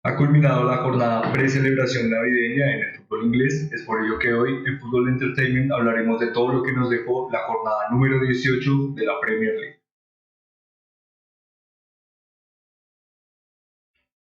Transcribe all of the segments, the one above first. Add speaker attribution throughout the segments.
Speaker 1: Ha culminado la jornada pre-celebración navideña en el fútbol inglés, es por ello que hoy en Fútbol Entertainment hablaremos de todo lo que nos dejó la jornada número 18 de la Premier League.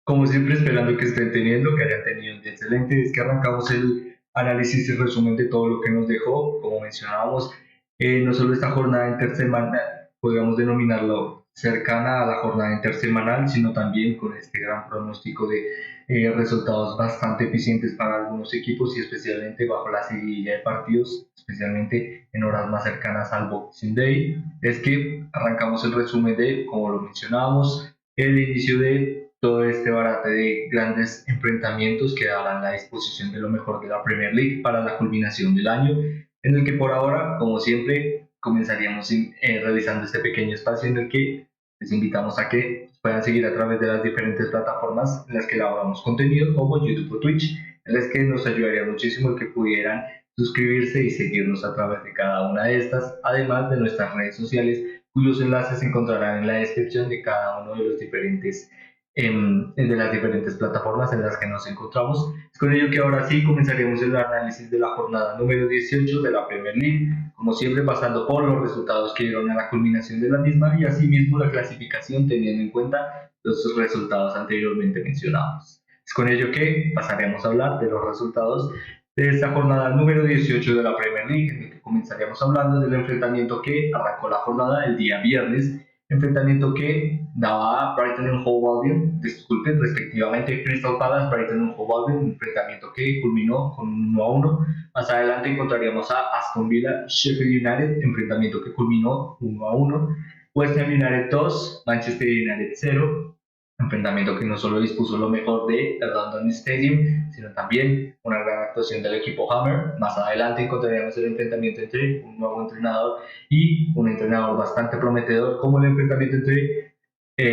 Speaker 1: Como siempre, esperando que estén teniendo, que hayan tenido un día excelente, es que arrancamos el análisis y resumen de todo lo que nos dejó. Como mencionábamos, no solo esta jornada intersemanal, podríamos denominarlo cercana a la jornada intersemanal, sino también con este gran pronóstico de resultados bastante eficientes para algunos equipos y especialmente bajo la seguidilla de partidos, especialmente en horas más cercanas al Boxing Day. Es que arrancamos el resumen de, como lo mencionábamos, el inicio de todo este barate de grandes enfrentamientos que darán la disposición de lo mejor de la Premier League para la culminación del año, en el que por ahora, como siempre, comenzaríamos realizando este pequeño espacio en el que les invitamos a que puedan seguir a través de las diferentes plataformas en las que elaboramos contenido, como YouTube o Twitch, en las que nos ayudaría muchísimo el que pudieran suscribirse y seguirnos a través de cada una de estas, además de nuestras redes sociales, cuyos enlaces se encontrarán en la descripción de cada uno de los diferentes de las diferentes plataformas en las que nos encontramos. Es con ello que ahora sí comenzaremos el análisis de la jornada número 18 de la Premier League, como siempre pasando por los resultados que dieron a la culminación de la misma y asimismo la clasificación teniendo en cuenta los resultados anteriormente mencionados. Es con ello que pasaremos a hablar de los resultados de esta jornada número 18 de la Premier League, en el que comenzaríamos hablando del enfrentamiento que arrancó la jornada el día viernes, enfrentamiento que daba a Brighton and Hove Albion, disculpen, respectivamente Crystal Palace, Brighton and Hove Albion, un enfrentamiento que culminó con un 1-1. Más adelante encontraríamos a Aston Villa, Sheffield United, enfrentamiento que culminó 1-1. West Ham United 2, Manchester United 0, enfrentamiento que no solo dispuso lo mejor de London Stadium, sino también una gran actuación del equipo Hammer. Más adelante encontraríamos el enfrentamiento entre un nuevo entrenador y un entrenador bastante prometedor, como el enfrentamiento entre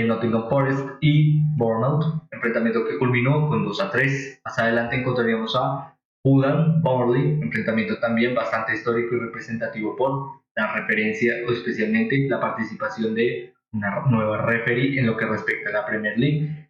Speaker 1: Nottingham Forest y Bournemouth, enfrentamiento que culminó con 2-3. Más adelante encontraríamos a Fulham Burnley, enfrentamiento también bastante histórico y representativo por la referencia o especialmente la participación de una nueva referee en lo que respecta a la Premier League,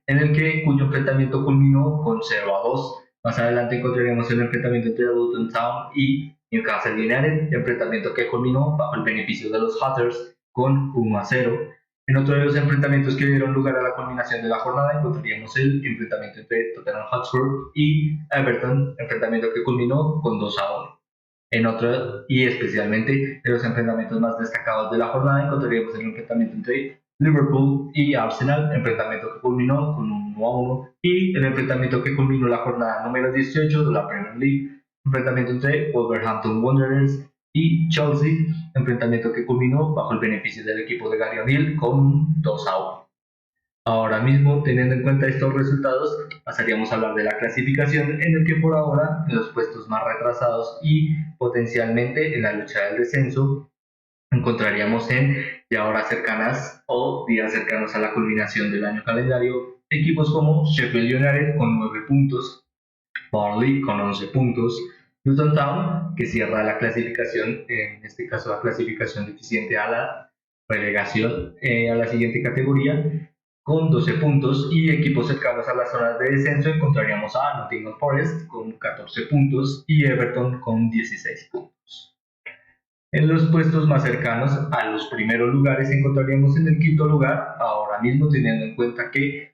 Speaker 1: cuyo enfrentamiento culminó con 0-2. Más adelante encontraremos el enfrentamiento entre Luton Town y Newcastle United, enfrentamiento que culminó bajo el beneficio de los Hatters con 1-0. En otro de los enfrentamientos que dieron lugar a la culminación de la jornada encontraríamos el enfrentamiento entre Tottenham Hotspur y Everton, enfrentamiento que culminó con 2-1. En otro, y especialmente de los enfrentamientos más destacados de la jornada, encontraríamos el enfrentamiento entre Liverpool y Arsenal, enfrentamiento que culminó con un 1-1, y el enfrentamiento que culminó la jornada número 18 de la Premier League, enfrentamiento entre Wolverhampton Wanderers y Chelsea, enfrentamiento que culminó bajo el beneficio del equipo de Gary O'Neill con un 2-1. Ahora mismo, teniendo en cuenta estos resultados, pasaríamos a hablar de la clasificación, en el que por ahora, en los puestos más retrasados y potencialmente en la lucha del descenso, encontraríamos en ya horas cercanas o días cercanos a la culminación del año calendario, equipos como Sheffield United con 9 puntos, Burnley con 11 puntos, Luton Town, que cierra la clasificación, en este caso la clasificación deficiente a la relegación a la siguiente categoría, con 12 puntos, y equipos cercanos a las zonas de descenso encontraríamos a Nottingham Forest con 14 puntos y Everton con 16 puntos. En los puestos más cercanos a los primeros lugares encontraríamos en el quinto lugar, ahora mismo teniendo en cuenta que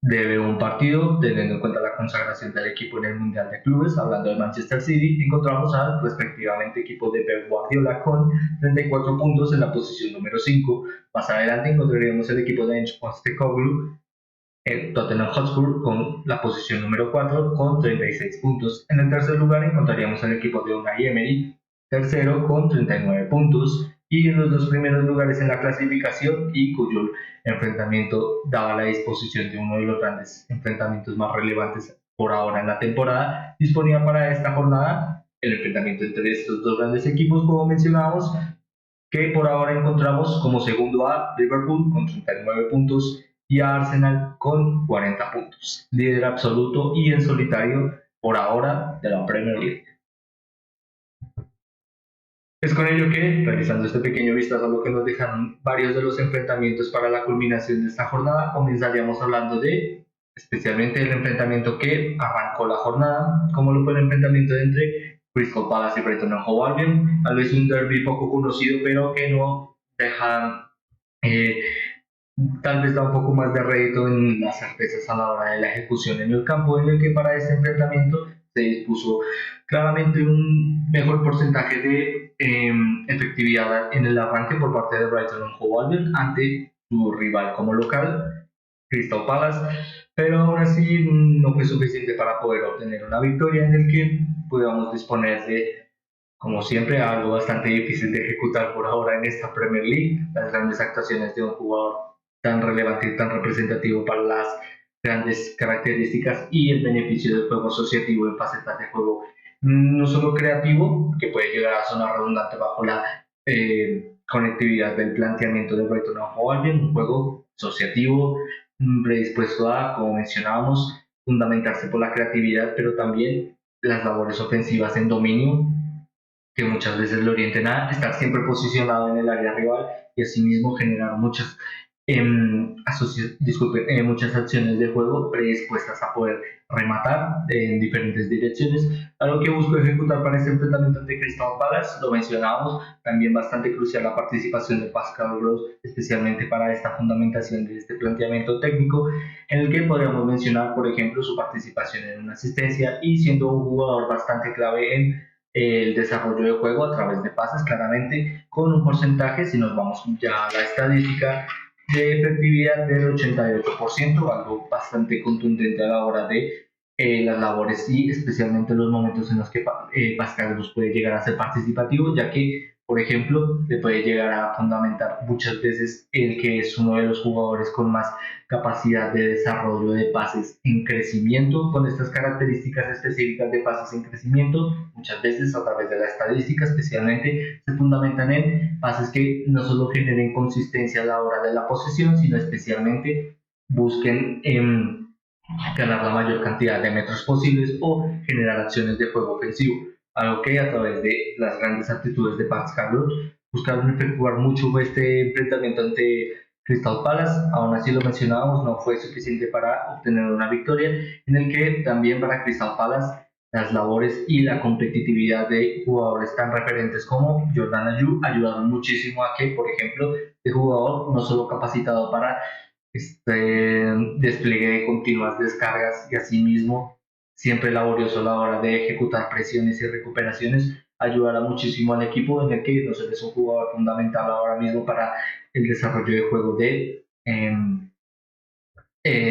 Speaker 1: debe un partido, teniendo en cuenta la consagración del equipo en el Mundial de Clubes, hablando del Manchester City, encontramos al respectivamente equipo de Pep Guardiola con 34 puntos en la posición número 5. Más adelante encontraremos el equipo de Ange Postecoglou, el Tottenham Hotspur, con la posición número 4 con 36 puntos. En el tercer lugar encontraríamos el equipo de Unai Emery, tercero con 39 puntos, y en los dos primeros lugares en la clasificación y cuyo enfrentamiento daba la disposición de uno de los grandes enfrentamientos más relevantes por ahora en la temporada, disponía para esta jornada el enfrentamiento entre estos dos grandes equipos, como mencionábamos, que por ahora encontramos como segundo a Liverpool con 39 puntos y a Arsenal con 40 puntos, líder absoluto y en solitario por ahora de la Premier League. Es con ello que, realizando este pequeño vistazo a lo que nos dejaron varios de los enfrentamientos para la culminación de esta jornada, comenzaríamos hablando de especialmente el enfrentamiento que arrancó la jornada, como lo fue el enfrentamiento entre Crystal Palace y Brighton and Hove Albion. Tal vez un derby poco conocido, pero que no deja, eh, tal vez da un poco más de rédito en las certezas a la hora de la ejecución en el campo, en el que para este enfrentamiento se dispuso claramente un mejor porcentaje de efectividad en el arranque por parte de Brighton and Hove Albion ante su rival como local, Crystal Palace, pero aún así no fue suficiente para poder obtener una victoria en el que pudiéramos disponer de, como siempre, algo bastante difícil de ejecutar por ahora en esta Premier League, las grandes actuaciones de un jugador tan relevante y tan representativo para las grandes características y el beneficio del juego asociativo en facetas de juego no solo creativo, que puede llegar a sonar redundante bajo la conectividad del planteamiento de Brighton and Hove Albion, un juego asociativo predispuesto a, como mencionábamos, fundamentarse por la creatividad, pero también las labores ofensivas en dominio, que muchas veces lo orienten a estar siempre posicionado en el área rival y asimismo generar muchas acciones de juego predispuestas a poder rematar en diferentes direcciones. Algo que busco ejecutar para este enfrentamiento ante Crystal Palace, lo mencionábamos, también bastante crucial la participación de Pascal Gross, especialmente para esta fundamentación de este planteamiento técnico, en el que podríamos mencionar, por ejemplo, su participación en una asistencia y siendo un jugador bastante clave en el desarrollo de juego a través de pases, claramente con un porcentaje, si nos vamos ya a la estadística, de efectividad del 88%, algo bastante contundente a la hora de las labores y especialmente los momentos en los que Pascal nos puede llegar a ser participativo, ya que, por ejemplo, le puede llegar a fundamentar muchas veces el que es uno de los jugadores con más capacidad de desarrollo de pases en crecimiento, con estas características específicas de pases en crecimiento, muchas veces a través de la estadística especialmente se fundamentan en pases que no solo generen consistencia a la hora de la posesión, sino especialmente busquen ganar la mayor cantidad de metros posibles o generar acciones de juego ofensivo, algo que a través de las grandes aptitudes de Pascal buscaron efectuar mucho este enfrentamiento ante Crystal Palace. Aún así, lo mencionábamos, no fue suficiente para obtener una victoria, en el que también para Crystal Palace las labores y la competitividad de jugadores tan referentes como Jordan Ayew ayudaron muchísimo a que, por ejemplo, este jugador no solo capacitado para este despliegue de continuas descargas y asimismo siempre laborioso a la hora de ejecutar presiones y recuperaciones, ayudará muchísimo al equipo, en el que no es un jugador fundamental ahora mismo para el desarrollo de juego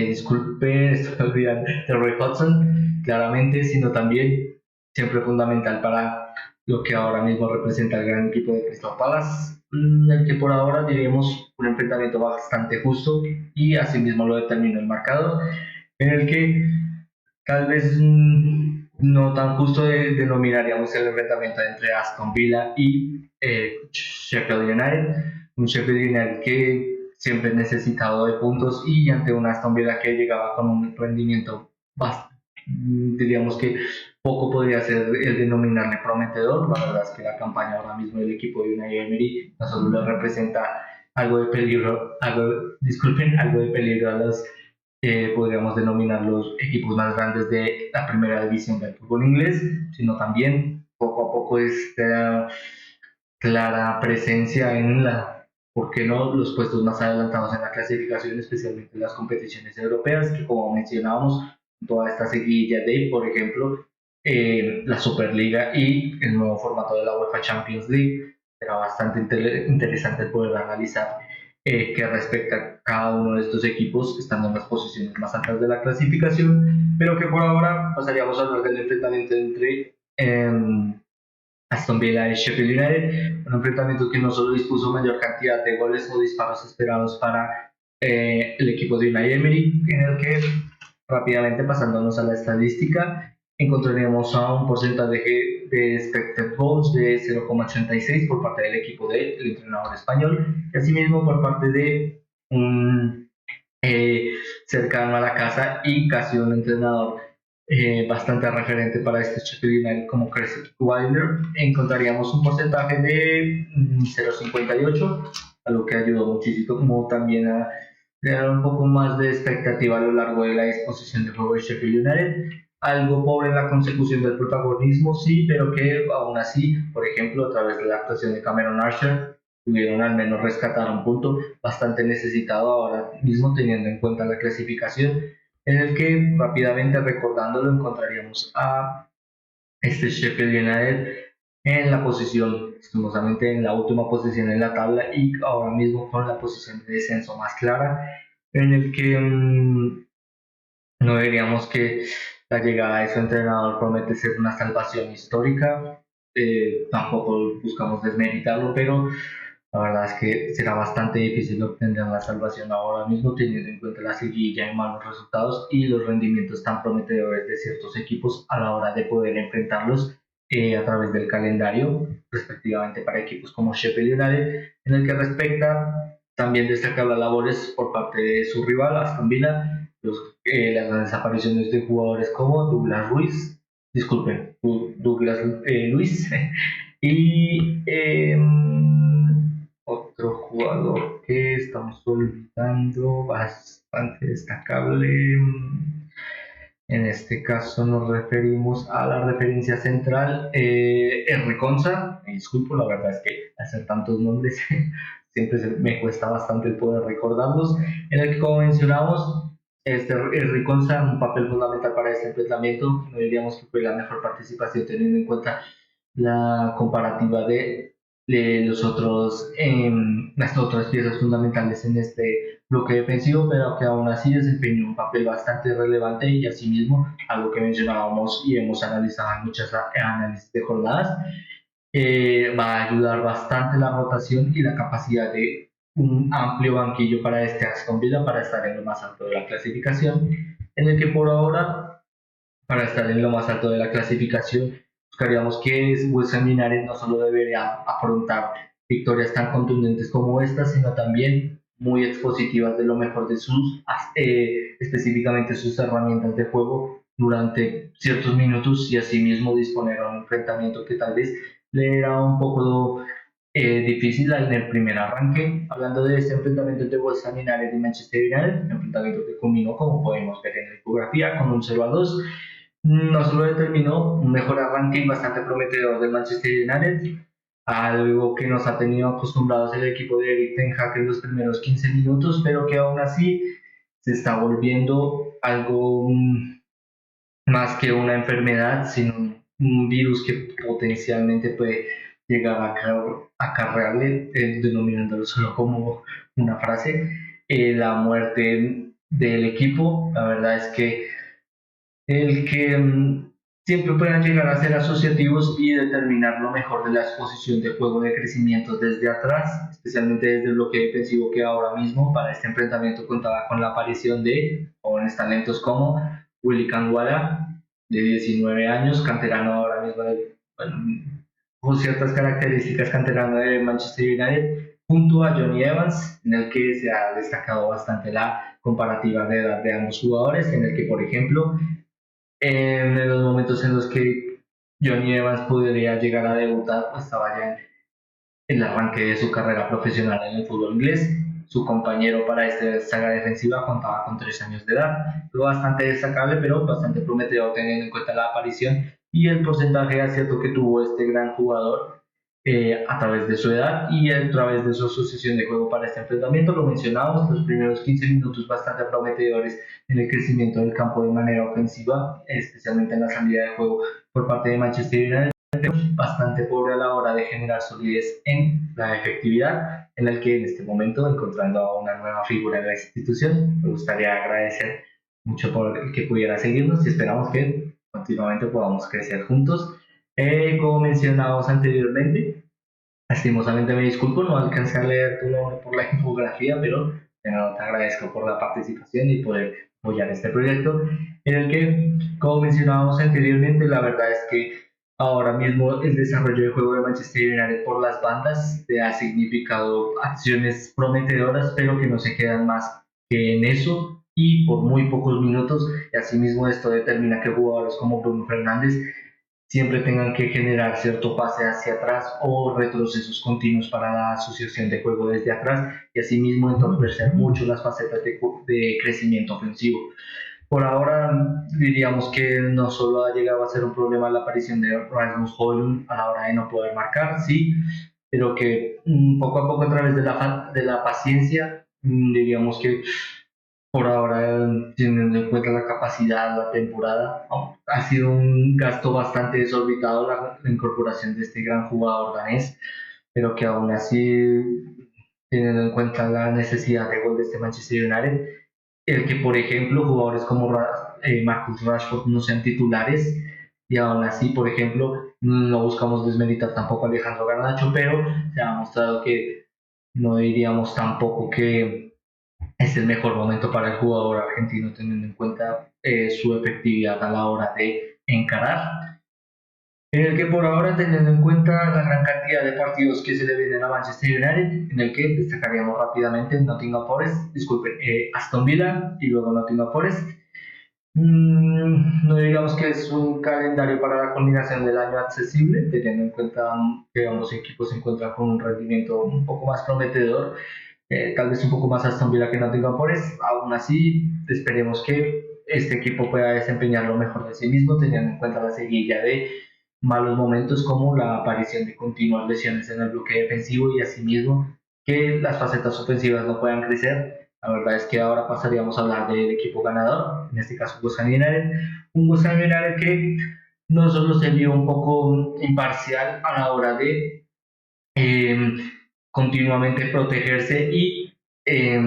Speaker 1: disculpe, estoy olvidando, de Roy Hodgson, claramente, sino también siempre fundamental para lo que ahora mismo representa el gran equipo de Crystal Palace, el que por ahora diríamos un enfrentamiento bastante justo y asimismo lo determinó el marcador, en el que tal vez no tan justo denominaríamos el enfrentamiento entre Aston Villa y Sheffield United, un Sheffield United que siempre necesitado de puntos y ante una Aston Villa que llegaba con un rendimiento bastante, diríamos que poco podría ser el denominarle prometedor. La verdad es que la campaña ahora mismo del equipo de Unai Emery no solo le representa algo de peligro, algo de peligro a los podríamos denominar los equipos más grandes de la primera división del fútbol inglés, sino también poco a poco esta clara presencia en ¿por qué no?, los puestos más adelantados en la clasificación, especialmente en las competiciones europeas, que como mencionábamos, toda esta seguidilla de, por ejemplo, la Superliga y el nuevo formato de la UEFA Champions League. Será bastante interesante poder analizar que respecta a cada uno de estos equipos estando en las posiciones más altas de la clasificación, pero que por ahora pasaríamos a hablar del enfrentamiento entre Aston Villa y Sheffield United, un enfrentamiento que no solo dispuso mayor cantidad de goles o disparos esperados para el equipo de Unai Emery, en el que rápidamente pasándonos a la estadística, encontraríamos a un porcentaje de expected goals de 0,86 por parte del equipo del entrenador español, y asimismo por parte de un cercano a la casa y casi un entrenador bastante referente para este Sheffield United como Chris Wilder, encontraríamos un porcentaje de 0,58, a lo que ayudó muchísimo como también a crear un poco más de expectativa a lo largo de la disposición de juego de Sheffield United. Algo pobre en la consecución del protagonismo, sí, pero que aún así, por ejemplo, a través de la actuación de Cameron Archer, pudieron al menos rescatar un punto bastante necesitado ahora mismo teniendo en cuenta la clasificación, en el que rápidamente recordándolo encontraríamos a este Sheffield United en la posición, lastimosamente en la última posición en la tabla y ahora mismo con la posición de descenso más clara, en el que no diríamos que la llegada de su entrenador promete ser una salvación histórica, tampoco buscamos desmeritarlo, pero la verdad es que será bastante difícil obtener la salvación ahora mismo, teniendo en cuenta la seguilla y malos resultados y los rendimientos tan prometedores de ciertos equipos a la hora de poder enfrentarlos a través del calendario, respectivamente para equipos como Sheffield United, en el que respecta también destacar las labores por parte de su rival, Aston Villa, las desapariciones de jugadores como Douglas Ruiz, disculpen, Douglas Luis, y otro jugador que estamos olvidando, bastante destacable. En este caso nos referimos a la referencia central, Conza. Me disculpo, la verdad es que hacer tantos nombres siempre me cuesta bastante el poder recordarlos. En el que, como mencionamos, Conza, un papel fundamental para este enfrentamiento. No diríamos que fue la mejor participación teniendo en cuenta la comparativa de las otras piezas fundamentales en este bloque defensivo, pero que aún así desempeñó un papel bastante relevante y asimismo, algo que mencionábamos y hemos analizado en muchas análisis de jornadas, va a ayudar bastante la rotación y la capacidad de un amplio banquillo para este Aston Villa para estar en lo más alto de la clasificación, en el que por ahora, para estar en lo más alto de la clasificación, buscaríamos que West Ham United no solo debería afrontar victorias tan contundentes como estas, sino también muy expositivas de lo mejor de específicamente sus herramientas de juego durante ciertos minutos y asimismo disponer a un enfrentamiento que tal vez le era un poco difícil en el primer arranque. Hablando de este enfrentamiento entre West Ham United y Manchester United, un enfrentamiento que culminó, como podemos ver en la infografía, con un 0-2. No solo determinó un mejor arranque bastante prometedor del Manchester United, algo que nos ha tenido acostumbrados el equipo de Eric Ten Hag en los primeros 15 minutos, pero que aún así se está volviendo algo más que una enfermedad, sino un virus que potencialmente puede llegar a acarrearle, denominándolo solo como una frase, la muerte del equipo. La verdad es que el que siempre puedan llegar a ser asociativos y determinar lo mejor de la exposición de juego de crecimiento desde atrás, especialmente desde el bloque defensivo que ahora mismo para este enfrentamiento contaba con la aparición de jóvenes talentos como Willy Kangwala, de 19 años, canterano ahora mismo, bueno, con ciertas características canterano de Manchester United, junto a Johnny Evans, en el que se ha destacado bastante la comparativa de edad de ambos jugadores, en el que, por ejemplo, en los momentos en los que Johnny Evans podría llegar a debutar, pues estaba ya en el arranque de su carrera profesional en el fútbol inglés. Su compañero para esta saga defensiva contaba con 3 años de edad, lo bastante destacable, pero bastante prometedor teniendo en cuenta la aparición y el porcentaje de acierto que tuvo este gran jugador a través de su edad y a través de su asociación de juego para este enfrentamiento. Lo mencionamos, los primeros 15 minutos bastante prometedores en el crecimiento del campo de manera ofensiva, especialmente en la salida de juego por parte de Manchester United, bastante pobre a la hora de generar solidez en la efectividad, en el que en este momento, encontrando a una nueva figura en la institución, me gustaría agradecer mucho por el que pudiera seguirnos y esperamos que continuamente podamos crecer juntos. Como mencionamos anteriormente, lastimosamente me disculpo, no alcancé a leer tu nombre por la infografía, pero te agradezco por la participación y poder apoyar este proyecto, en el que, como mencionábamos anteriormente, la verdad es que ahora mismo el desarrollo de juego de Manchester United por las bandas te ha significado acciones prometedoras, pero que no se quedan más que en eso y por muy pocos minutos. Y asimismo esto determina que jugadores como Bruno Fernández siempre tengan que generar cierto pase hacia atrás o retrocesos continuos para la asociación de juego desde atrás y asimismo entorpecer mucho las facetas de crecimiento ofensivo. Por ahora diríamos que no solo ha llegado a ser un problema la aparición de Rasmus Højlund a la hora de no poder marcar, sí, pero que poco a poco a través de la paciencia, diríamos que por ahora, teniendo en cuenta la capacidad, la temporada, ha sido un gasto bastante desorbitado la incorporación de este gran jugador danés, pero que aún así, teniendo en cuenta la necesidad de gol de este Manchester United, el que, por ejemplo, jugadores como Marcus Rashford no sean titulares, y aún así, por ejemplo, no buscamos desmeritar tampoco a Alejandro Garnacho, pero se ha mostrado que no diríamos tampoco que es el mejor momento para el jugador argentino, teniendo en cuenta su efectividad a la hora de encarar. En el que por ahora, teniendo en cuenta la gran cantidad de partidos que se le vienen a Manchester United, en el que destacaríamos rápidamente Nottingham Forest, disculpen, Aston Villa y luego Nottingham Forest. No digamos que es un calendario para la combinación del año accesible, teniendo en cuenta que ambos equipos se encuentran con un rendimiento un poco más prometedor, tal vez un poco más Aston Villa que Nottingham Forest. Aún así, esperemos que este equipo pueda desempeñar lo mejor de sí mismo, teniendo en cuenta la seguilla de malos momentos como la aparición de continuas lesiones en el bloque defensivo y asimismo que las facetas ofensivas no puedan crecer. La verdad es que ahora pasaríamos a hablar del equipo ganador, en este caso West Ham United, un West Ham United que no solo se vio un poco imparcial a la hora de eh, continuamente protegerse y eh,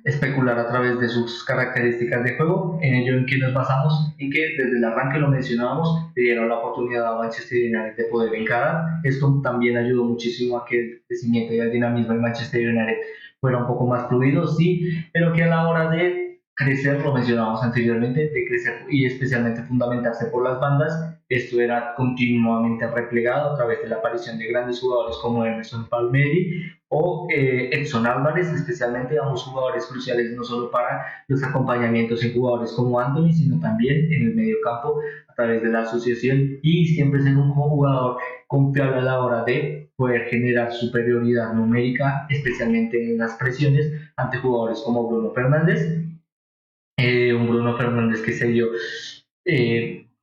Speaker 1: especular a través de sus características de juego, en ello en que nos basamos y que desde el arranque lo mencionábamos, le dieron la oportunidad a Manchester United de poder encarar. Esto también ayudó muchísimo a que el crecimiento y el dinamismo en Manchester United fuera un poco más fluido, sí, pero que a la hora de crecer, lo mencionábamos anteriormente, de crecer y especialmente fundamentarse por las bandas, esto era continuamente replegado a través de la aparición de grandes jugadores como Emerson Palmieri o Edson Álvarez, especialmente ambos jugadores cruciales no solo para los acompañamientos en jugadores como Anthony, sino también en el medio campo a través de la asociación y siempre ser un jugador confiable a la hora de poder generar superioridad numérica, especialmente en las presiones ante jugadores como Bruno Fernández. Un Bruno Fernández que se dio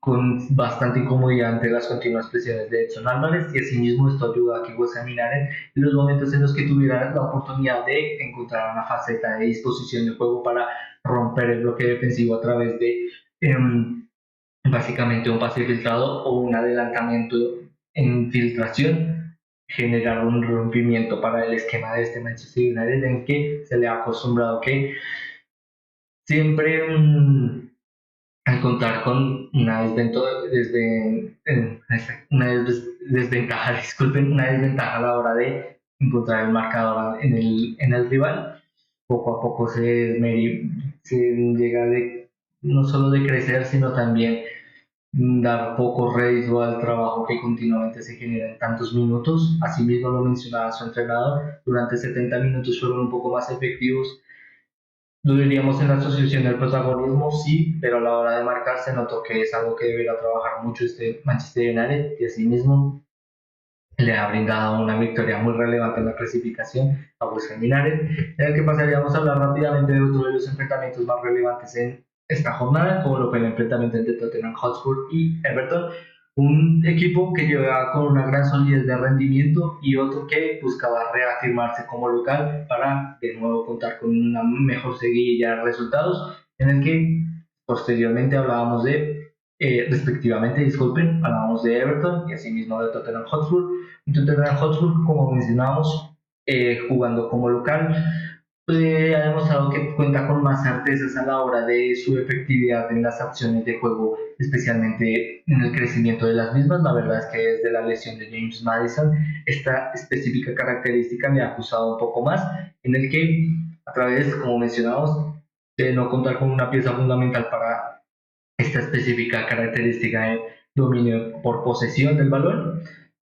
Speaker 1: con bastante incomodidad ante las continuas presiones de Edson Álvarez y asimismo esto ayuda a que West Ham United en los momentos en los que tuviera la oportunidad de encontrar una faceta de disposición de juego para romper el bloque defensivo a través de básicamente un pase filtrado o un adelantamiento en filtración, generar un rompimiento para el esquema de este Manchester United en que se le ha acostumbrado que siempre al contar con una desventaja, disculpen, una desventaja a la hora de encontrar el marcador en el rival, poco a poco se llega de no solo de crecer, sino también dar poco rédito al trabajo que continuamente se genera en tantos minutos. Asimismo lo mencionaba su entrenador, durante 70 minutos fueron un poco más efectivos. Lo diríamos en la asociación del protagonismo, sí, pero a la hora de marcar se notó que es algo que deberá trabajar mucho este Manchester United y asimismo le ha brindado una victoria muy relevante en la clasificación a West Ham United, en el que pasaríamos a hablar rápidamente de otro de los enfrentamientos más relevantes en esta jornada, como lo fue el enfrentamiento entre Tottenham Hotspur y Everton, un equipo que llegaba con una gran solidez de rendimiento y otro que buscaba reafirmarse como local para de nuevo contar con una mejor seguidilla de resultados, en el que posteriormente hablábamos de, respectivamente, disculpen, hablábamos de Everton y asimismo de Tottenham Hotspur. Tottenham Hotspur, como mencionábamos, jugando como local, ha demostrado que cuenta con más certezas a la hora de su efectividad en las acciones de juego, especialmente en el crecimiento de las mismas. La verdad es que desde la lesión de James Maddison, esta específica característica me ha acusado un poco más, en el que a través, como mencionamos, de no contar con una pieza fundamental para esta específica característica de dominio por posesión del balón,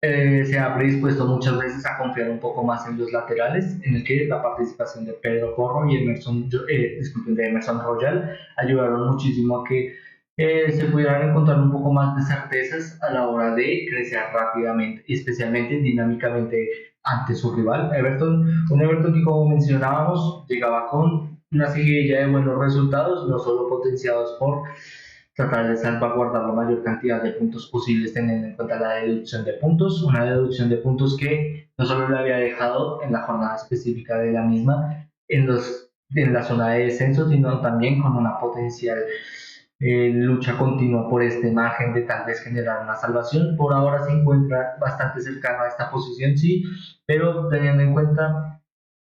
Speaker 1: se ha predispuesto muchas veces a confiar un poco más en los laterales, en el que la participación de Pedro Porro y de Emerson Royal ayudaron muchísimo a que se pudieran encontrar un poco más de certezas a la hora de crecer rápidamente, especialmente dinámicamente ante su rival, Everton. Un Everton que, como mencionábamos, llegaba con una seguidilla de buenos resultados, no solo potenciados por tratar de salvaguardar la mayor cantidad de puntos posibles teniendo en cuenta la deducción de puntos, una deducción de puntos que no solo le había dejado en la jornada específica de la misma en la zona de descenso, sino también con una potencial lucha continua por este margen de tal vez generar una salvación. Por ahora se encuentra bastante cercano a esta posición, sí, pero teniendo en cuenta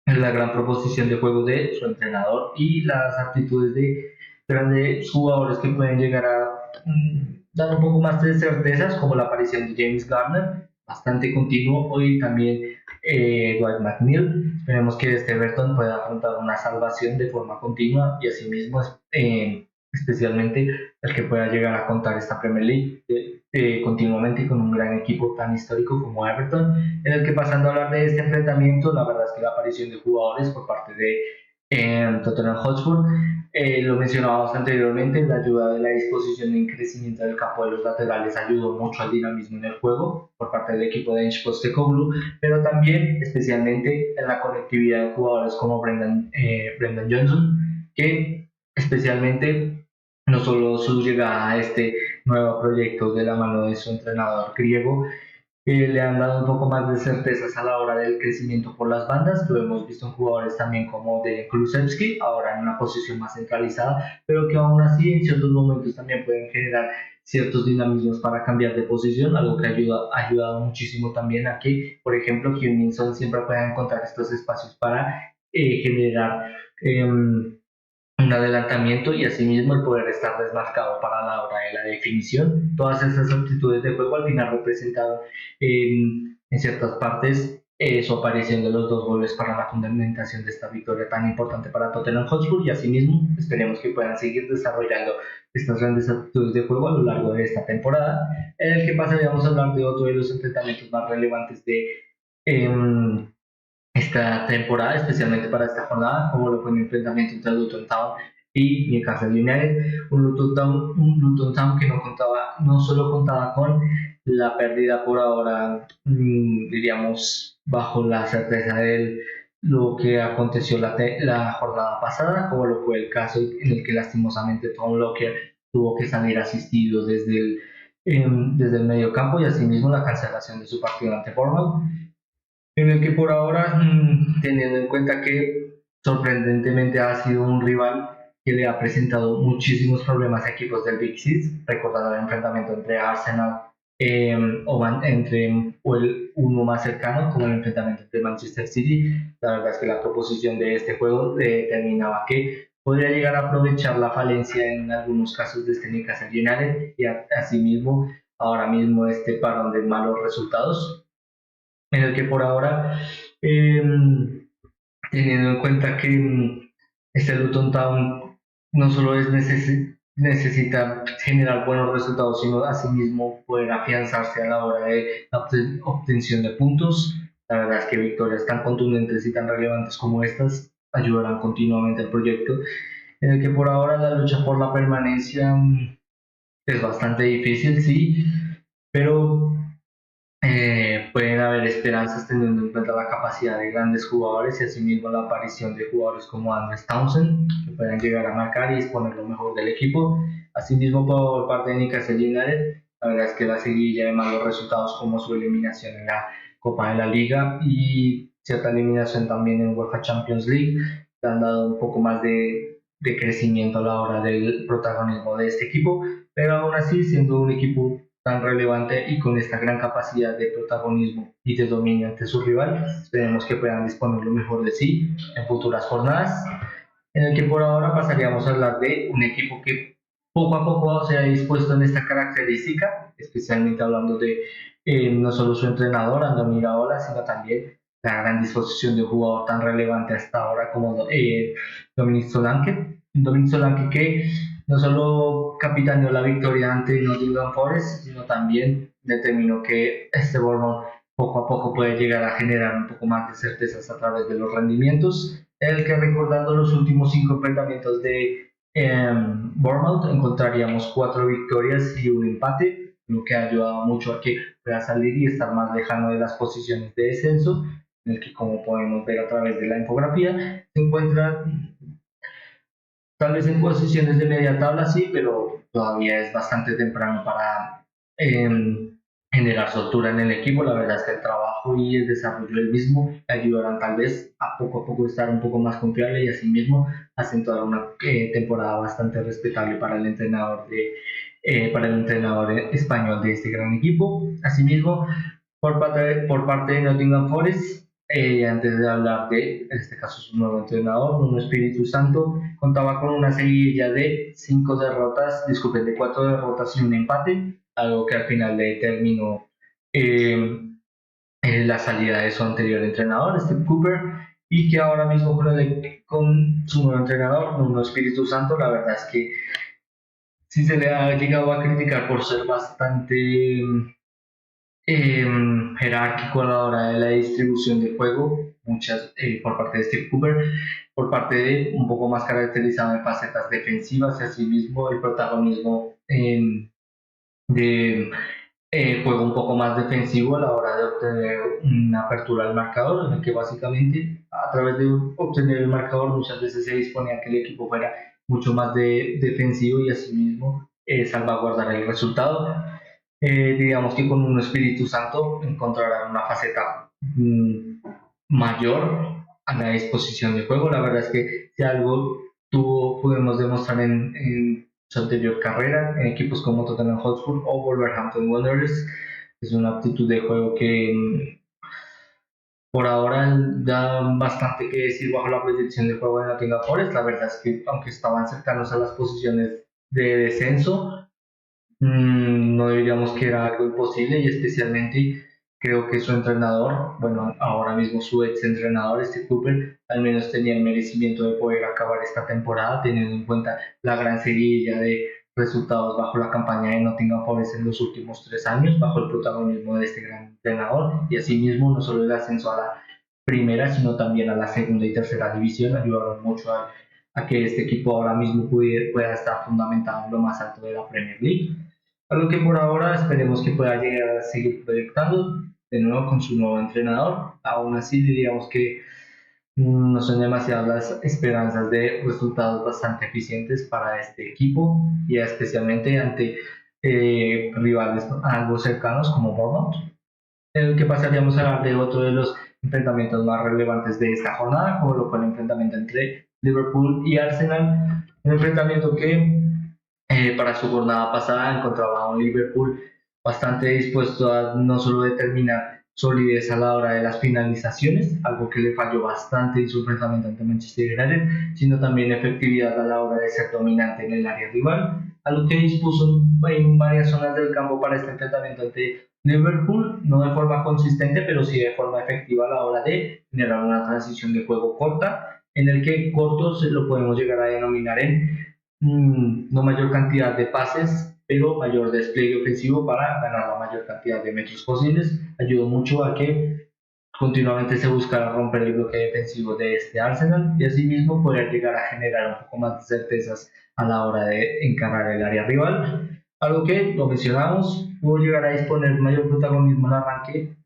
Speaker 1: la gran proposición de juego de su entrenador y las aptitudes de grandes jugadores que pueden llegar a dar un poco más de certezas, como la aparición de James Garner, bastante continuo, y también Dwight McNeil. Esperemos que este Everton pueda afrontar una salvación de forma continua y asimismo especialmente el que pueda llegar a contar esta Premier League continuamente con un gran equipo tan histórico como Everton, en el que, pasando a hablar de este enfrentamiento, la verdad es que la aparición de jugadores por parte de Tottenham Hotspur, lo mencionábamos anteriormente, la ayuda de la disposición en crecimiento del campo de los laterales ayudó mucho al dinamismo en el juego por parte del equipo de Ange Postecoglou, pero también especialmente en la conectividad de jugadores como Brendan Johnson, que especialmente no solo su llegada a este nuevo proyecto de la mano de su entrenador griego, le han dado un poco más de certezas a la hora del crecimiento por las bandas. Lo hemos visto en jugadores también como de Kulusevski, ahora en una posición más centralizada, pero que aún así en ciertos momentos también pueden generar ciertos dinamismos para cambiar de posición, algo que ha ayudado muchísimo también a que, por ejemplo, Heung-min Son siempre pueda encontrar estos espacios para generar un adelantamiento y asimismo el poder estar desmarcado para la hora de la definición. Todas esas aptitudes de juego al final representaron en ciertas partes su aparición de los dos goles para la fundamentación de esta victoria tan importante para Tottenham Hotspur, y asimismo esperemos que puedan seguir desarrollando estas grandes aptitudes de juego a lo largo de esta temporada, en el que pasaríamos a hablar de otro de los enfrentamientos más relevantes de eh, esta temporada, especialmente para esta jornada, como lo fue el enfrentamiento entre Luton Town y Newcastle United. Un Luton Town que no solo contaba con la pérdida por ahora, diríamos, bajo la certeza de lo que aconteció la jornada pasada, como lo fue el caso en el que lastimosamente Tom Lockyer tuvo que salir asistido desde el medio campo, y asimismo la cancelación de su partido ante Bournemouth, en el que por ahora, teniendo en cuenta que sorprendentemente ha sido un rival que le ha presentado muchísimos problemas a equipos del Big Six, recordando el enfrentamiento entre Arsenal o el uno más cercano, como el enfrentamiento entre Manchester City. La verdad es que la proposición de este juego determinaba que podría llegar a aprovechar la falencia en algunos casos de este Newcastle United, y asimismo ahora mismo este parón de malos resultados, en el que por ahora, eh, teniendo en cuenta que este Luton Town no solo necesita generar buenos resultados, sino asimismo poder afianzarse a la hora de la obtención de puntos. La verdad es que victorias tan contundentes y tan relevantes como estas ayudarán continuamente al proyecto, en el que por ahora la lucha por la permanencia es bastante difícil, sí, pero pueden haber esperanzas teniendo en cuenta la capacidad de grandes jugadores y asimismo la aparición de jugadores como Andres Townsend, que puedan llegar a marcar y exponer lo mejor del equipo. Asimismo, por parte de Newcastle United, la verdad es que la seguilla de malos resultados, como su eliminación en la Copa de la Liga y cierta eliminación también en UEFA Champions League, le han dado un poco más de crecimiento a la hora del protagonismo de este equipo, pero aún así, siendo un equipo tan relevante y con esta gran capacidad de protagonismo y de dominio ante su rival, esperemos que puedan disponer lo mejor de sí en futuras jornadas, en el que por ahora pasaríamos a hablar de un equipo que poco a poco se ha dispuesto en esta característica, especialmente hablando de no solo su entrenador, Andoni Iraola, sino también la gran disposición de un jugador tan relevante hasta ahora como Dominic Solanke. Dominic Solanke, que no solo capitaneó la victoria ante Nottingham Forest, sino también determinó que este Bournemouth poco a poco puede llegar a generar un poco más de certezas a través de los rendimientos, el que, recordando los últimos 5 enfrentamientos de Bournemouth encontraríamos 4 victorias y un empate, lo que ha ayudado mucho a que pueda salir y estar más lejano de las posiciones de descenso, en el que, como podemos ver a través de la infografía, se encuentra tal vez en posiciones de media tabla, sí, pero todavía es bastante temprano para eh, generar soltura en el equipo. La verdad es que el trabajo y el desarrollo del mismo ayudarán tal vez a poco estar un poco más confiable y asimismo acentuar una temporada bastante respetable para el entrenador español de este gran equipo. Asimismo, por parte de Nottingham Forest, antes de hablar de, en este caso, su nuevo entrenador, Nuno Espíritu Santo, contaba con una seguidilla de 4 derrotas y un empate, algo que al final le determinó eh, la salida de su anterior entrenador, Steve Cooper, y que ahora mismo con su nuevo entrenador, Nuno Espíritu Santo, la verdad es que sí se le ha llegado a criticar por ser bastante jerárquico a la hora de la distribución de juego, muchas por parte de Steve Cooper, por parte de un poco más caracterizado en facetas defensivas y asimismo el protagonismo de juego un poco más defensivo a la hora de obtener una apertura al marcador, en el que básicamente a través de obtener el marcador muchas veces se disponía a que el equipo fuera mucho más defensivo y asimismo salvaguardar el resultado. Digamos que con un Espíritu Santo encontrarán una faceta mayor a la disposición de juego. La verdad es que si algo pudimos demostrar en su anterior carrera en equipos como Tottenham Hotspur o Wolverhampton Wanderers, es una aptitud de juego que por ahora da bastante que decir bajo la proyección de juego de Nottingham Forest. La verdad es que aunque estaban cercanos a las posiciones de descenso, no diríamos que era algo imposible y especialmente creo que su entrenador, bueno, ahora mismo su ex entrenador, Steve Cooper, al menos tenía el merecimiento de poder acabar esta temporada teniendo en cuenta la gran seguidilla de resultados bajo la campaña de Nottingham Forest en los últimos 3 años, bajo el protagonismo de este gran entrenador y asimismo no solo el ascenso a la primera, sino también a la segunda y tercera división ayudaron mucho a que este equipo ahora mismo pueda estar fundamentado en lo más alto de la Premier League. Algo que por ahora esperemos que pueda llegar a seguir proyectando de nuevo con su nuevo entrenador. Aún así diríamos que no son demasiadas las esperanzas de resultados bastante eficientes para este equipo y especialmente ante rivales algo cercanos como Bournemouth. En el que pasaríamos a hablar de otro de los enfrentamientos más relevantes de esta jornada, como lo fue el enfrentamiento entre Liverpool y Arsenal. Un enfrentamiento que para su jornada pasada encontraba a un Liverpool bastante dispuesto a no solo determinar solidez a la hora de las finalizaciones, algo que le falló bastante en su enfrentamiento ante Manchester United, sino también efectividad a la hora de ser dominante en el área rival, algo que dispuso en varias zonas del campo para este enfrentamiento ante Liverpool, no de forma consistente, pero sí de forma efectiva a la hora de generar una transición de juego corta, en el que corto se lo podemos llegar a denominar en no mayor cantidad de pases, pero mayor despliegue ofensivo para ganar la mayor cantidad de metros posibles. Ayudó mucho a que continuamente se buscara romper el bloque defensivo de este Arsenal y asimismo poder llegar a generar un poco más de certezas a la hora de encarar el área rival. Algo que, lo mencionamos, pudo llegar a disponer mayor protagonismo en el arranque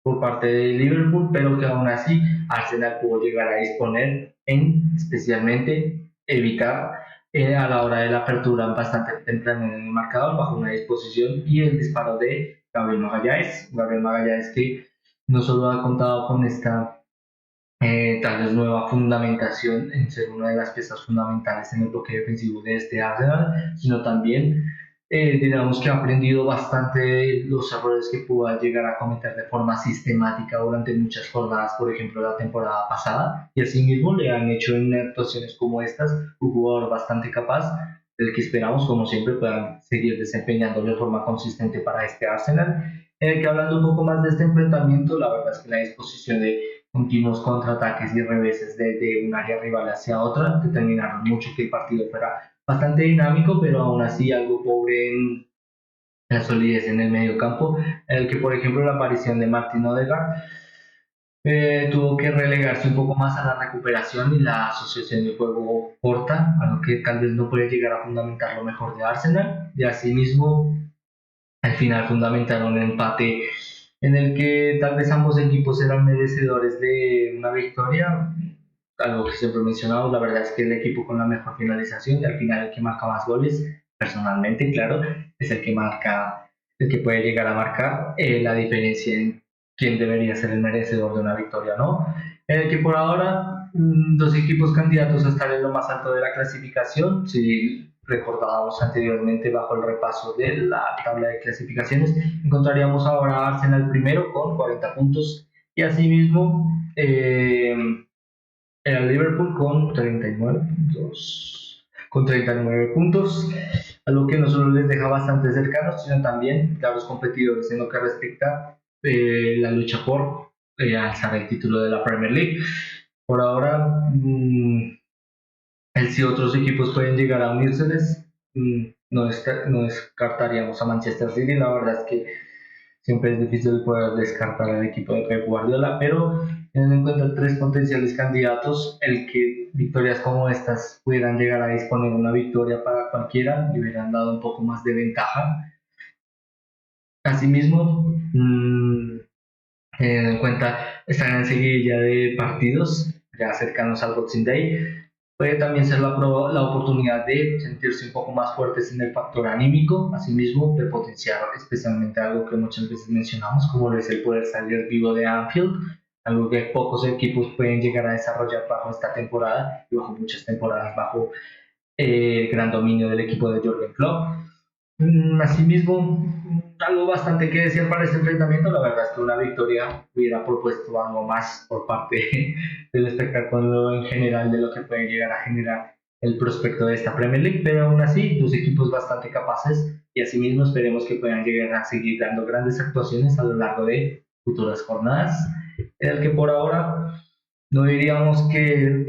Speaker 1: por parte de Liverpool, pero que aún así Arsenal pudo llegar a disponer en especialmente evitar a la hora de la apertura bastante temprano en el marcador bajo una disposición y el disparo de Gabriel Magallanes que no solo ha contado con esta tal vez nueva fundamentación en ser una de las piezas fundamentales en el bloque defensivo de este Arsenal, sino también digamos que ha aprendido bastante de los errores que pudo llegar a cometer de forma sistemática durante muchas jornadas, por ejemplo la temporada pasada, y asimismo le han hecho en actuaciones como estas un jugador bastante capaz del que esperamos como siempre puedan seguir desempeñando de forma consistente para este Arsenal. Que hablando un poco más de este enfrentamiento, la verdad es que la disposición de continuos contraataques y reveses desde un área rival hacia otra determinaron mucho que el partido fuera bastante dinámico, pero aún así algo pobre en la solidez en el medio campo, en el que por ejemplo la aparición de Martin Odegaard Tuvo que relegarse un poco más a la recuperación y la asociación de juego corta, a lo que tal vez no puede llegar a fundamentar lo mejor de Arsenal. Y asimismo, al final fundamentaron un empate en el que tal vez ambos equipos eran merecedores de una victoria, algo que siempre he mencionado. La verdad es que el equipo con la mejor finalización y al final el que marca más goles, personalmente, claro, es el que marca, el que puede llegar a marcar la diferencia en quién debería ser el merecedor de una victoria, ¿no? En el que por ahora, dos equipos candidatos a estar en lo más alto de la clasificación, si recordábamos anteriormente bajo el repaso de la tabla de clasificaciones, encontraríamos ahora a Arsenal primero con 40 puntos y asimismo el Liverpool con 39 puntos. Con 39 puntos, algo que no solo les deja bastante cercanos, sino también claros competidores en lo que respecta la lucha por alzar el título de la Premier League. Por ahora, si otros equipos pueden llegar a unírseles, no descartaríamos a Manchester City. La verdad es que siempre es difícil poder descartar al equipo de Pep Guardiola, pero teniendo en cuenta tres potenciales candidatos, el que victorias como estas pudieran llegar a disponer una victoria para cualquiera y hubieran dado un poco más de ventaja. Asimismo, teniendo en cuenta esta gran seguidilla de partidos ya cercanos al Boxing Day, puede también ser la oportunidad de sentirse un poco más fuertes en el factor anímico, asimismo de potenciar especialmente algo que muchas veces mencionamos, como lo es el poder salir vivo de Anfield, algo que pocos equipos pueden llegar a desarrollar bajo esta temporada y bajo muchas temporadas bajo el gran dominio del equipo de Jürgen Klopp. Asimismo, algo bastante que decir para este enfrentamiento. La verdad es que una victoria hubiera propuesto algo más por parte del espectáculo en general de lo que puede llegar a generar el prospecto de esta Premier League, pero aún así, dos equipos bastante capaces y asimismo esperemos que puedan llegar a seguir dando grandes actuaciones a lo largo de futuras jornadas, en el que por ahora no diríamos que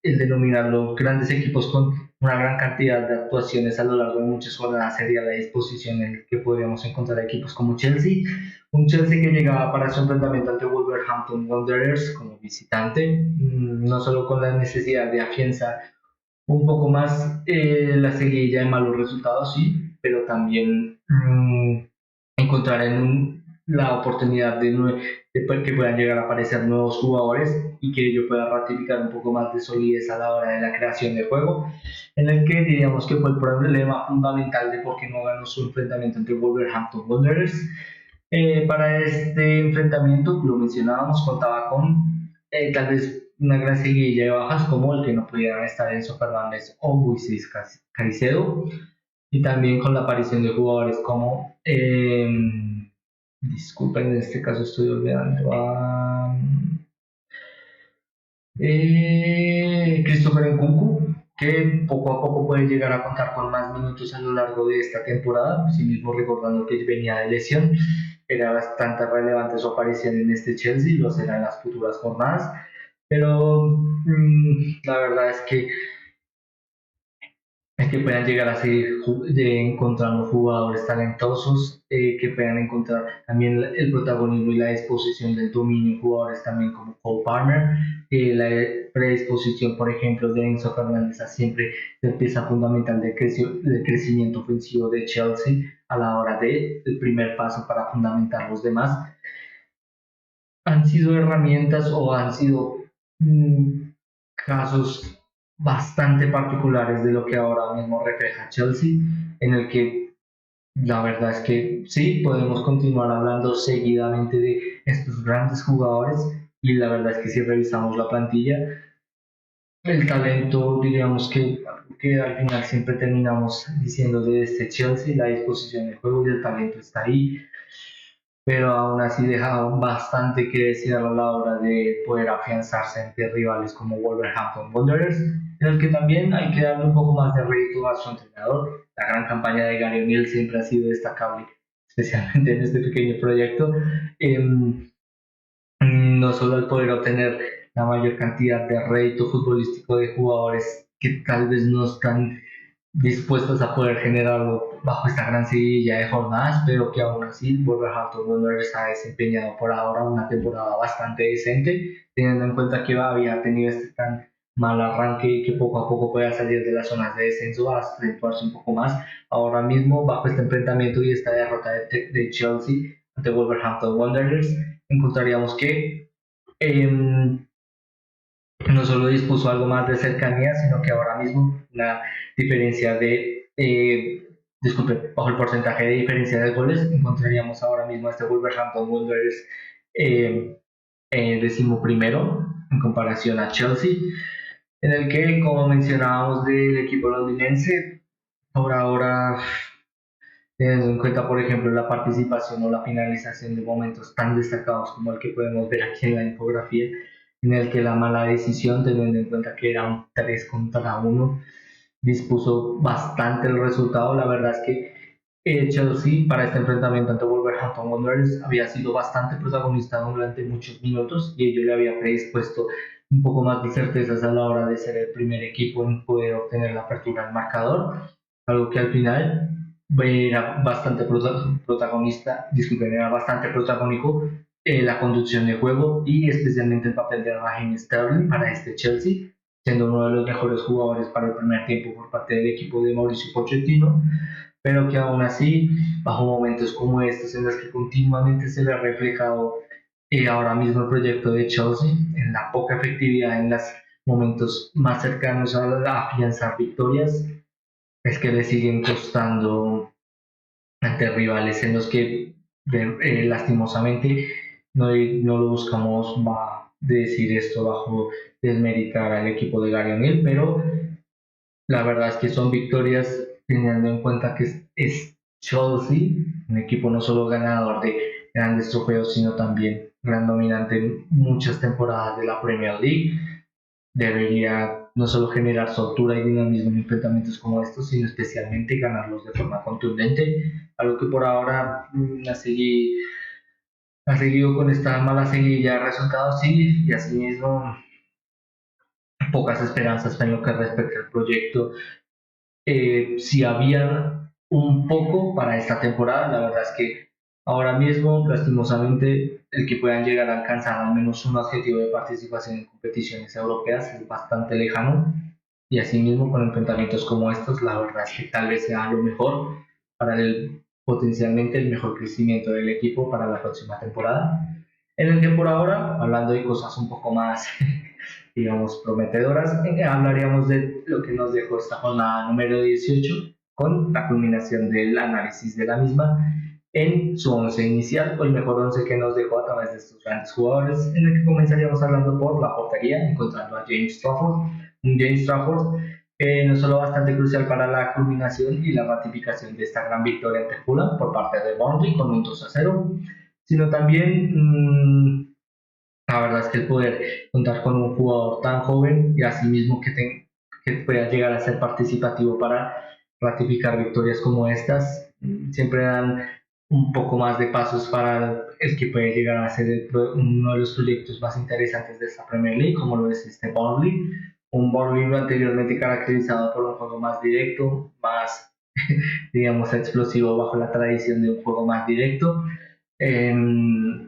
Speaker 1: el denominarlo grandes equipos con una gran cantidad de actuaciones a lo largo de muchas jornadas sería la disposición en que podríamos encontrar equipos como Chelsea, un Chelsea que llegaba para su enfrentamiento ante Wolverhampton Wanderers como visitante, no solo con la necesidad de afianzar un poco más la seguidilla de malos resultados, sí, pero también encontrar la oportunidad de que puedan llegar a aparecer nuevos jugadores y que ello pueda ratificar un poco más de solidez a la hora de la creación de juego, en el que diríamos que fue el problema fundamental de por qué no ganó su enfrentamiento entre Wolverhampton Wanderers. Para este enfrentamiento, lo mencionábamos, contaba con tal vez una gran seguidilla de bajas como el que no pudieran estar Enzo Fernández o Moisés Caicedo, y también con la aparición de jugadores como, disculpen, en este caso estoy olvidando a Christopher Nkunku, que poco a poco puede llegar a contar con más minutos a lo largo de esta temporada, así mismo recordando que venía de lesión, era bastante relevante su aparición en este Chelsea, lo será en las futuras jornadas, pero la verdad es que puedan llegar a seguir encontrando jugadores talentosos, que puedan encontrar también el protagonismo y la disposición del dominio, jugadores también como Cole Palmer, la predisposición, por ejemplo, de Enzo Fernández a siempre ser pieza fundamental del crecimiento ofensivo de Chelsea a la hora del primer paso para fundamentar los demás. Han sido herramientas o han sido mm, casos bastante particulares de lo que ahora mismo refleja Chelsea, en el que la verdad es que sí, podemos continuar hablando seguidamente de estos grandes jugadores y la verdad es que si revisamos la plantilla, el talento, diríamos que al final siempre terminamos diciendo de este Chelsea, la disposición del juego y el talento está ahí, pero aún así deja bastante que decir a la hora de poder afianzarse ante rivales como Wolverhampton Wanderers, en el que también hay que darle un poco más de rédito a su entrenador. La gran campaña de Gary O'Neill siempre ha sido destacable, especialmente en este pequeño proyecto. No solo al poder obtener la mayor cantidad de rédito futbolístico de jugadores que tal vez no están dispuestos a poder generarlo bajo esta gran seguidilla de jornadas, pero que aún así Wolverhampton Wanderers ha desempeñado por ahora una temporada bastante decente, teniendo en cuenta que había tenido este tan mal arranque y que poco a poco pueda salir de las zonas de descenso a acentuarse un poco más. Ahora mismo, bajo este enfrentamiento y esta derrota de Chelsea ante Wolverhampton Wanderers, encontraríamos que eh, no solo dispuso algo más de cercanía, sino que ahora mismo la diferencia disculpe, bajo el porcentaje de diferencia de goles, encontraríamos ahora mismo a este Wolverhampton Wanderers eh, decimoprimero en comparación a Chelsea, en el que, como mencionábamos del equipo londinense, por ahora, teniendo en cuenta, por ejemplo, la participación o la finalización de momentos tan destacados como el que podemos ver aquí en la infografía, en el que la mala decisión, teniendo en cuenta que era un 3 contra 1, dispuso bastante el resultado. La verdad es que Chelsea para este enfrentamiento ante Wolverhampton Wanderers había sido bastante protagonista durante muchos minutos y ello le había predispuesto un poco más de certezas a la hora de ser el primer equipo en poder obtener la apertura del marcador, algo que al final era bastante protagonista, disculpen, era bastante protagónico la conducción de juego y especialmente el papel de Raheem Sterling para este Chelsea, siendo uno de los mejores jugadores para el primer tiempo por parte del equipo de Mauricio Pochettino, pero que aún así, bajo momentos como estos en los que continuamente se ve reflejado ahora mismo el proyecto de Chelsea, en la poca efectividad en los momentos más cercanos a afianzar victorias, es que le siguen costando ante rivales en los que lastimosamente no lo buscamos decir esto bajo desmeritar al equipo de Gary O'Neill, pero la verdad es que son victorias teniendo en cuenta que es Chelsea, un equipo no solo ganador de grandes trofeos, sino también gran dominante en muchas temporadas de la Premier League. Debería no solo generar soltura y dinamismo en enfrentamientos como estos, sino especialmente ganarlos de forma contundente, algo que por ahora ha seguido con esta mala seguilla de resultados, sí, y asimismo pocas esperanzas en lo que respecta al proyecto. Si había un poco para esta temporada, la verdad es que ahora mismo, lastimosamente, el que puedan llegar a alcanzar al menos un objetivo de participación en competiciones europeas es bastante lejano, y asimismo con enfrentamientos como estos, la verdad es que tal vez sea lo mejor para potencialmente el mejor crecimiento del equipo para la próxima temporada, en el que por ahora, hablando de cosas un poco más digamos, prometedoras, hablaríamos de lo que nos dejó esta jornada número 18 con la culminación del análisis de la misma en su once inicial o el mejor once que nos dejó a través de estos grandes jugadores, en el que comenzaríamos hablando por la portería, encontrando a James Trafford, un James Trafford no solo bastante crucial para la culminación y la ratificación de esta gran victoria ante Fulham por parte de Burnley con un 2-0, sino también la verdad es que el poder contar con un jugador tan joven y asimismo que pueda llegar a ser participativo para ratificar victorias como estas, siempre dan un poco más de pasos para el que puede llegar a ser uno de los proyectos más interesantes de esta Premier League, como lo es este Burnley. Un Burnley anteriormente caracterizado por un juego más directo, más, digamos, explosivo bajo la tradición de un juego más directo,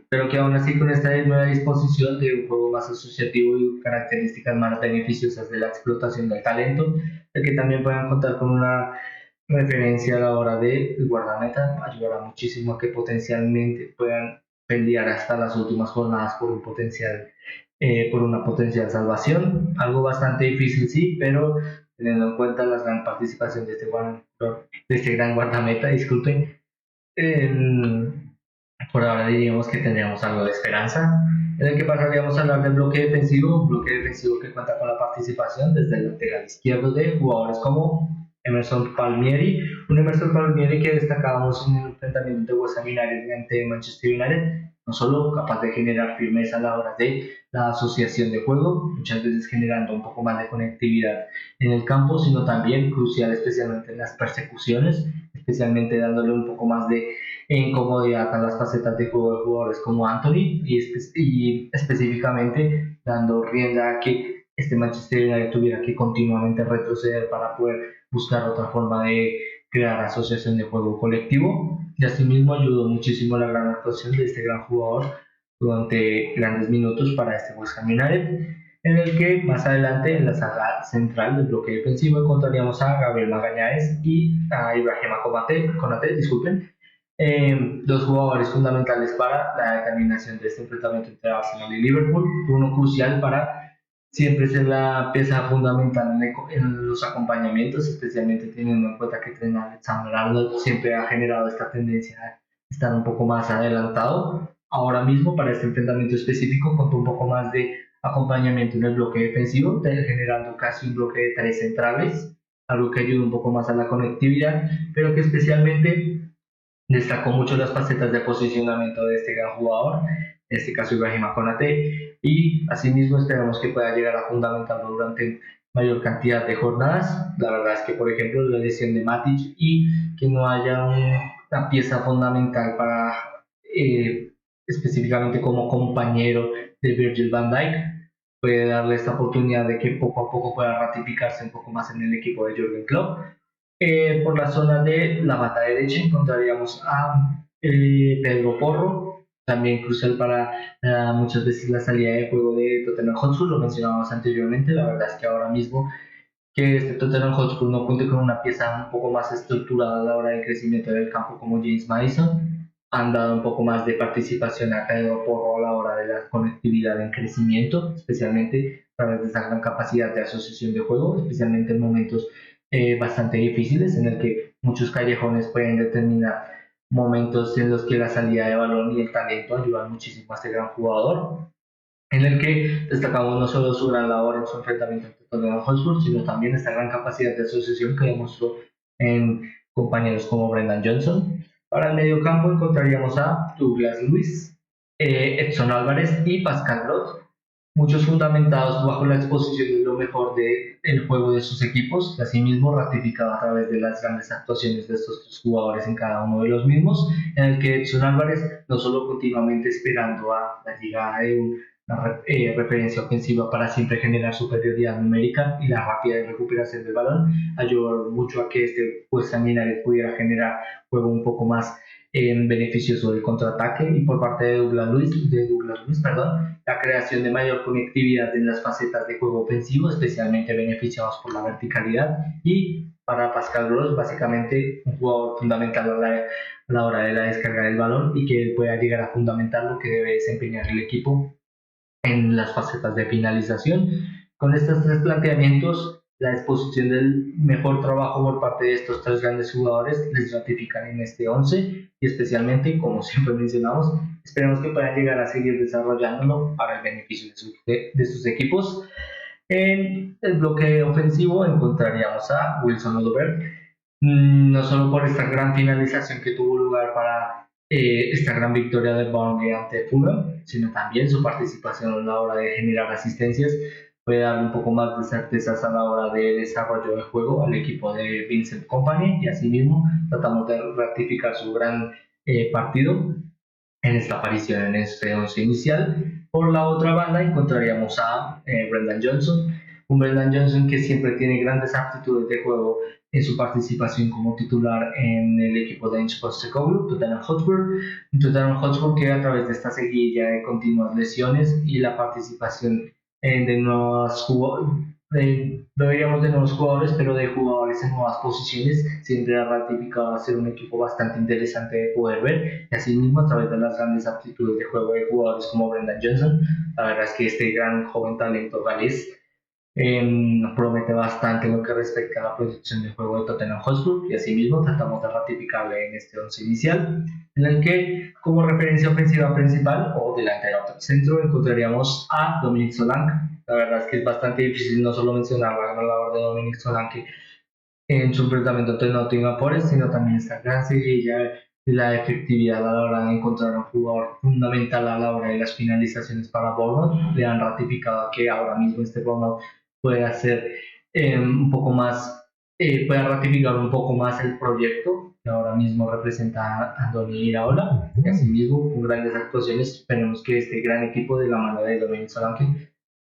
Speaker 1: pero que aún así con esta nueva disposición de un juego más asociativo y características más beneficiosas de la explotación del talento, el que también puedan contar con una referencia a la hora de guardameta, ayudará muchísimo a que potencialmente puedan pelear hasta las últimas jornadas por un potencial, por una potencial salvación, algo bastante difícil sí, pero teniendo en cuenta la gran participación de este gran guardameta, disculpen, eh, por ahora diríamos que tendríamos algo de esperanza, en el que pasaríamos a hablar del bloque defensivo, un bloque defensivo que cuenta con la participación desde el lateral izquierdo de jugadores como Emerson Palmieri, un Emerson Palmieri que destacábamos en el enfrentamiento de West Ham United ante Manchester United, no solo capaz de generar firmeza a la hora de la asociación de juego, muchas veces generando un poco más de conectividad en el campo, sino también crucial especialmente en las persecuciones, especialmente dándole un poco más de incomodidad a las facetas de juego de jugadores como Anthony y específicamente dando rienda a que este Manchester United tuviera que continuamente retroceder para poder buscar otra forma de crear asociación de juego colectivo. Y asimismo ayudó muchísimo la gran actuación de este gran jugador durante grandes minutos para este West Ham United, en el que más adelante en la saga central del bloque defensivo encontraríamos a Gabriel Magallanes y a Ibrahima Konate, disculpen, dos jugadores fundamentales para la determinación de este enfrentamiento entre Arsenal y Liverpool, uno crucial para siempre ser la pieza fundamental en los acompañamientos, especialmente teniendo en cuenta que Alexander-Arnold siempre ha generado esta tendencia a estar un poco más adelantado. Ahora mismo, para este enfrentamiento específico, contó un poco más de acompañamiento en el bloque defensivo, generando casi un bloque de tres centrales, algo que ayuda un poco más a la conectividad, pero que especialmente destacó mucho las facetas de posicionamiento de este gran jugador, en este caso Ibrahima Konate, y asimismo esperamos que pueda llegar a fundamentarlo durante mayor cantidad de jornadas. La verdad es que, por ejemplo, la lesión de Matic y que no haya una pieza fundamental para específicamente como compañero de Virgil van Dijk, puede darle esta oportunidad de que poco a poco pueda ratificarse un poco más en el equipo de Jürgen Klopp. Por la zona de la banda derecha encontraríamos a Pedro Porro, también crucial para muchas veces la salida de juego de Tottenham Hotspur, lo mencionábamos anteriormente. La verdad es que ahora mismo que este Tottenham Hotspur no cuente con una pieza un poco más estructurada a la hora del crecimiento del campo como James Maddison, han dado un poco más de participación a Pedro Porro a la hora de la conectividad en crecimiento, especialmente a través de esa gran capacidad de asociación de juego, especialmente en momentos bastante difíciles en el que muchos callejones pueden determinar momentos en los que la salida de balón y el talento ayudan muchísimo a este gran jugador, en el que destacamos no solo su gran labor en su enfrentamiento con Tottenham Hotspur, sino también esta gran capacidad de asociación que demostró en compañeros como Brendan Johnson. Para el medio campo encontraríamos a Douglas Luiz, Edson Álvarez y Pascal Gross, muchos fundamentados bajo la exposición de lo mejor del juego de sus equipos, asimismo ratificado a través de las grandes actuaciones de estos tres jugadores en cada uno de los mismos, en el que Edson Álvarez no solo continuamente esperando a la llegada de una referencia ofensiva para siempre generar superioridad numérica y la rápida recuperación del balón, ayudó mucho a que este pues United pudiera generar juego un poco más beneficioso del contraataque, y por parte de Douglas Luiz, perdón, la creación de mayor conectividad en las facetas de juego ofensivo, especialmente beneficiados por la verticalidad, y para Pascal Gross, básicamente un jugador fundamental a la hora de la descarga del balón y que pueda llegar a fundamentar lo que debe desempeñar el equipo en las facetas de finalización. Con estos tres planteamientos, la exposición del mejor trabajo por parte de estos tres grandes jugadores les ratifican en este 11 y especialmente, como siempre mencionamos, esperamos que puedan llegar a seguir desarrollándolo para el beneficio de sus equipos. En el bloque ofensivo encontraríamos a Wilson Odobert, no solo por esta gran finalización que tuvo lugar para esta gran victoria de Burnley ante Fulham, sino también su participación a la hora de generar asistencias puede dar un poco más de certezas a la hora de desarrollo de juego al equipo de Vincent Kompany, y asimismo tratamos de ratificar su gran partido en esta aparición en este 11 inicial. Por la otra banda encontraríamos a Brendan Johnson, un Brendan Johnson que siempre tiene grandes aptitudes de juego en su participación como titular en el equipo de Ange Postecoglou, Tottenham Hotspur, que a través de esta seguilla de continuas lesiones y la participación de nuevas deberíamos de nuevos jugadores, pero de jugadores en nuevas posiciones, siempre ha ratificado a ser un equipo bastante interesante de poder ver, y asimismo a través de las grandes aptitudes de juego de jugadores como Brendan Johnson. La verdad es que este gran joven talento galés promete bastante en lo que respecta a la proyección del juego de Tottenham Hotspur, y asimismo tratamos de ratificarle en este 11 inicial, en el que como referencia ofensiva principal o delantero centro encontraríamos a Dominic Solanke. La verdad es que es bastante difícil no solo mencionar la gran labor de Dominic Solanke en su enfrentamiento ante Nottingham Forest, sino también esta gran seguilla y la efectividad a la hora de encontrar un jugador fundamental a la hora de las finalizaciones para Bournemouth. Le han ratificado que ahora mismo este Bournemouth puede hacer un poco más, puede ratificar un poco más el proyecto que ahora mismo representa a Andoni Iraola, y asimismo con grandes actuaciones esperemos que este gran equipo de la mano de Dominic Solanke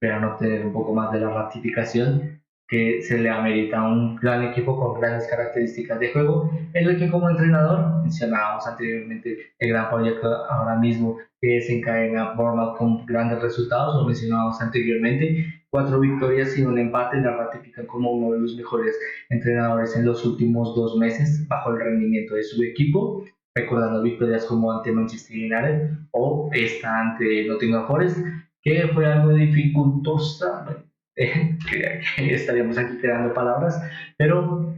Speaker 1: esperan obtener un poco más de la ratificación que se le amerita a un gran equipo con grandes características de juego, en el que como entrenador mencionábamos anteriormente el gran proyecto ahora mismo que desencadena Bournemouth con grandes resultados, lo mencionábamos anteriormente, 4 victorias y un empate, la ratifican como uno de los mejores entrenadores en los últimos 2 meses bajo el rendimiento de su equipo, recordando victorias como ante Manchester United o esta ante Nottingham Forest, que fue algo dificultosa, que estaríamos aquí creando palabras, pero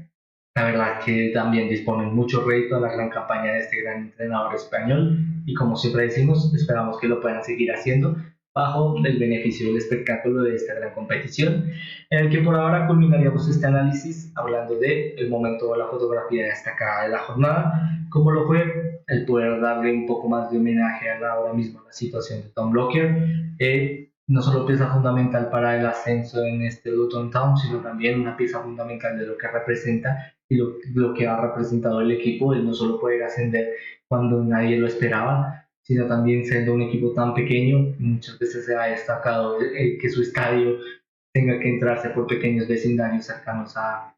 Speaker 1: la verdad que también disponen mucho rédito a la gran campaña de este gran entrenador español y como siempre decimos, esperamos que lo puedan seguir haciendo bajo el beneficio del espectáculo de esta gran competición, en el que por ahora culminaríamos este análisis hablando de el momento o la fotografía destacada de la jornada, como lo fue el poder darle un poco más de homenaje a la, ahora mismo la situación de Tom Lockyer, no solo pieza fundamental para el ascenso en este Luton Town, sino también una pieza fundamental de lo que representa y lo que ha representado el equipo, el no solo poder ascender cuando nadie lo esperaba, sino también siendo un equipo tan pequeño, muchas veces se ha destacado que su estadio tenga que entrarse por pequeños vecindarios cercanos a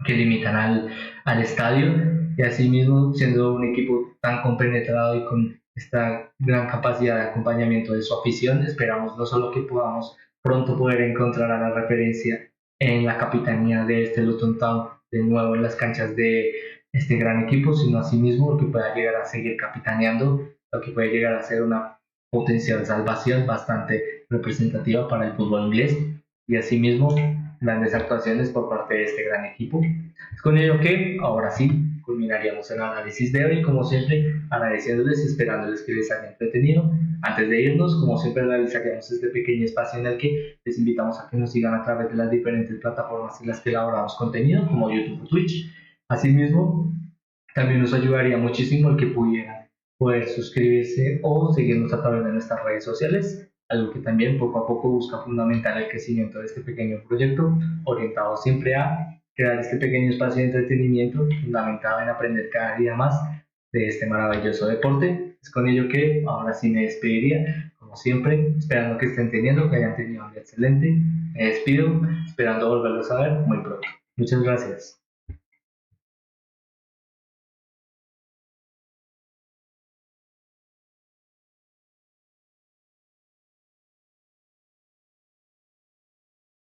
Speaker 1: que limitan al estadio y asimismo siendo un equipo tan compenetrado y con esta gran capacidad de acompañamiento de su afición, esperamos no solo que podamos pronto poder encontrar a la referencia en la capitanía de este Luton Town de nuevo en las canchas de este gran equipo, sino asimismo que pueda llegar a seguir capitaneando, lo que puede llegar a ser una potencial salvación bastante representativa para el fútbol inglés y asimismo grandes actuaciones por parte de este gran equipo. Es con ello que ahora sí culminaríamos el análisis de hoy, como siempre, agradeciéndoles y esperándoles que les haya entretenido. Antes de irnos, como siempre, realizaríamos este pequeño espacio en el que les invitamos a que nos sigan a través de las diferentes plataformas en las que elaboramos contenido, como YouTube o Twitch. Asimismo, también nos ayudaría muchísimo el que pudieran poder suscribirse o seguirnos a través de nuestras redes sociales, algo que también poco a poco busca fundamentar el crecimiento de este pequeño proyecto, orientado siempre a crear este pequeño espacio de entretenimiento fundamentado en aprender cada día más de este maravilloso deporte. Es con ello que ahora sí me despediría, como siempre, esperando que estén teniendo, que hayan tenido un día excelente. Me despido, esperando volverlos a ver muy pronto. Muchas gracias.